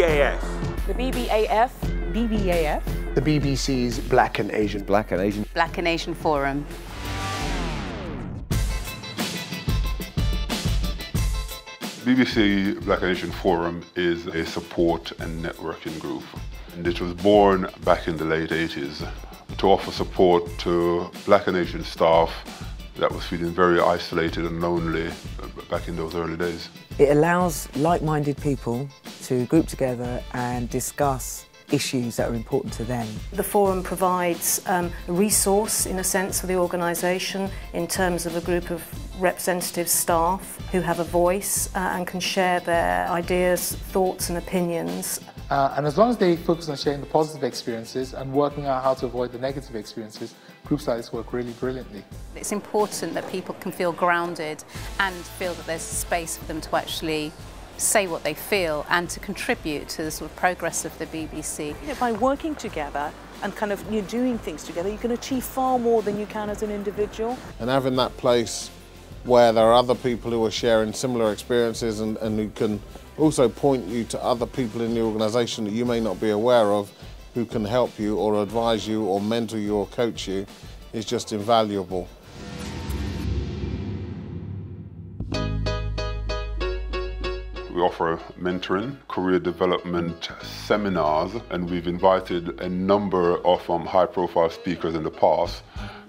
BBAF. The BBAF. BBAF. The BBC's Black and Asian. Black and Asian. Black and Asian Forum. BBC Black and Asian Forum is a support and networking group. And it was born back in the late 80s to offer support to Black and Asian staff that was feeling very isolated and lonely back in those early days. It allows like-minded people to group together and discuss issues that are important to them. The forum provides a resource, in a sense, for the organisation in terms of a group of representative staff who have a voice and can share their ideas, thoughts and opinions. And as long as they focus on sharing the positive experiences and working out how to avoid the negative experiences, groups like this work really brilliantly. It's important that people can feel grounded and feel that there's space for them to actually say what they feel and to contribute to the sort of progress of the BBC. By working together and kind of doing things together, you can achieve far more than you can as an individual. And having that place where there are other people who are sharing similar experiences and who can also point you to other people in the organisation that you may not be aware of, who can help you or advise you or mentor you or coach you, is just invaluable. We offer mentoring, career development seminars, and we've invited a number of high-profile speakers in the past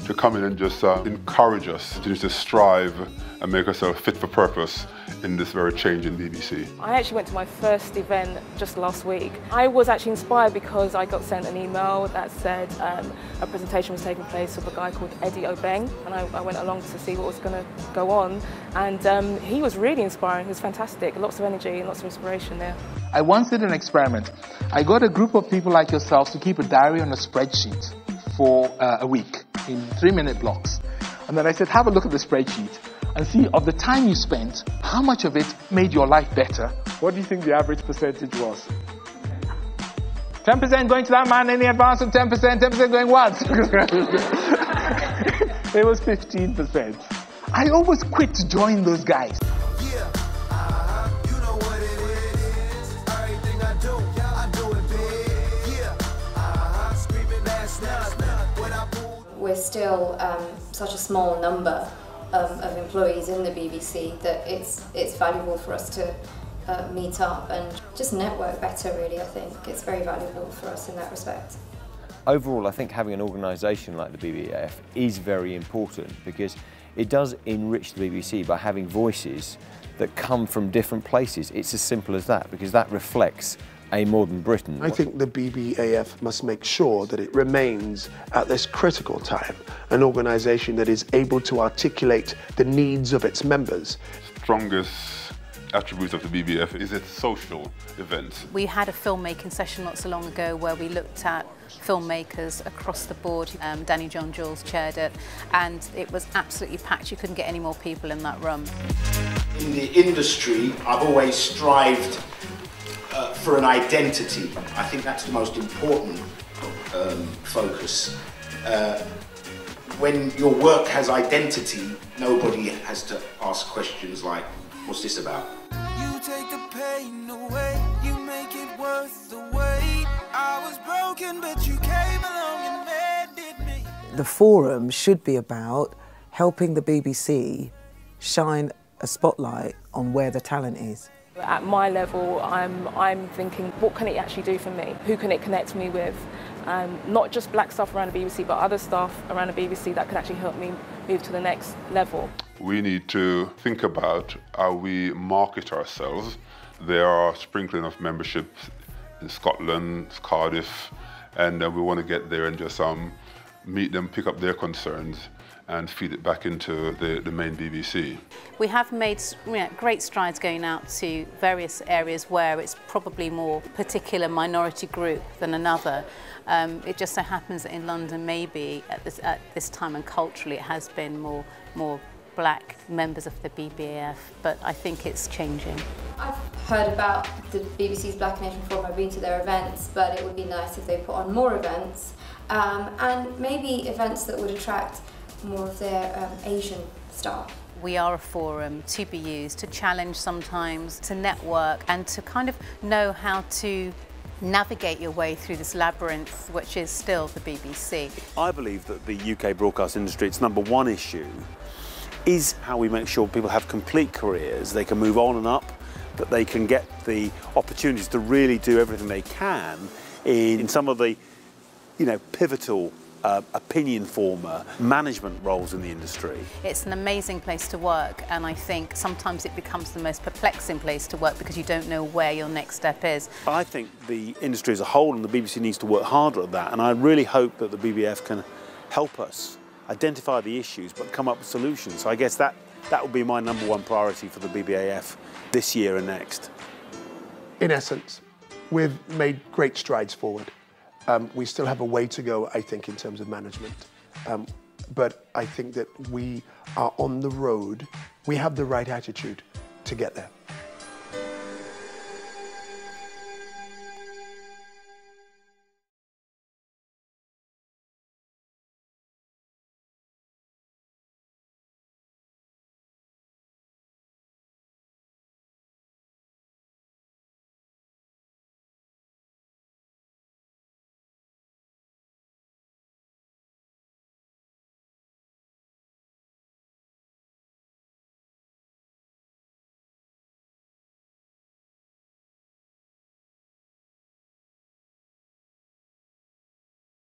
to come in and just encourage us to strive and make ourselves fit for purpose in this very changing BBC. I actually went to my first event just last week. I was actually inspired because I got sent an email that said a presentation was taking place with a guy called Eddie Obeng, and I went along to see what was going to go on, and he was really inspiring. He was fantastic, lots of energy and lots of inspiration there. I once did an experiment. I got a group of people like yourselves to keep a diary on a spreadsheet for a week in 3-minute blocks. And then I said, have a look at the spreadsheet and see of the time you spent, how much of it made your life better. What do you think the average percentage was? 10% going to that man in the advance of 10%, 10% going once. It was 15%. I always quit to join those guys. We're still such a small number of employees in the BBC that it's valuable for us to meet up and just network better, really. I think it's very valuable for us in that respect. Overall, I think having an organisation like the BBAF is very important because it does enrich the BBC by having voices that come from different places. It's as simple as that, because that reflects a modern Britain. I think the BBAF must make sure that it remains, at this critical time, an organisation that is able to articulate the needs of its members. Strongest attributes of the BBF is its social events. We had a filmmaking session not so long ago where we looked at filmmakers across the board. Danny John Jules chaired it, and it was absolutely packed. You couldn't get any more people in that room. In the industry, I've always strived for an identity. I think that's the most important focus. When your work has identity, nobody has to ask questions like, what's this about? You take the pain away, you make it worth the wait. I was broken, but you came along and mended me. The forum should be about helping the BBC shine a spotlight on where the talent is. At my level, I'm thinking, what can it actually do for me? Who can it connect me with? Not just black staff around the BBC, but other staff around the BBC that can actually help me move to the next level. We need to think about how we market ourselves. There are a sprinkling of memberships in Scotland, Cardiff, and we want to get there and just meet them, pick up their concerns, and feed it back into the main BBC. We have made great strides going out to various areas where it's probably more particular minority group than another. It just so happens that in London, maybe at this time and culturally, it has been more black members of the BBAF, but I think it's changing. I've heard about the BBC's Black and Asian Forum. I've been to their events, but it would be nice if they put on more events, and maybe events that would attract more of their Asian staff. We are a forum to be used to challenge sometimes, to network and to kind of know how to navigate your way through this labyrinth which is still the BBC. I believe that the UK broadcast industry, its number one issue is how we make sure people have complete careers, they can move on and up, that they can get the opportunities to really do everything they can in some of the, you know, pivotal opinion former management roles in the industry. It's an amazing place to work, and I think sometimes it becomes the most perplexing place to work because you don't know where your next step is. I think the industry as a whole and the BBC needs to work harder at that, and I really hope that the BBF can help us identify the issues but come up with solutions. So I guess that will be my number one priority for the BBAF this year and next. In essence, we've made great strides forward. We still have a way to go, I think, in terms of management. But I think that we are on the road. We have the right attitude to get there.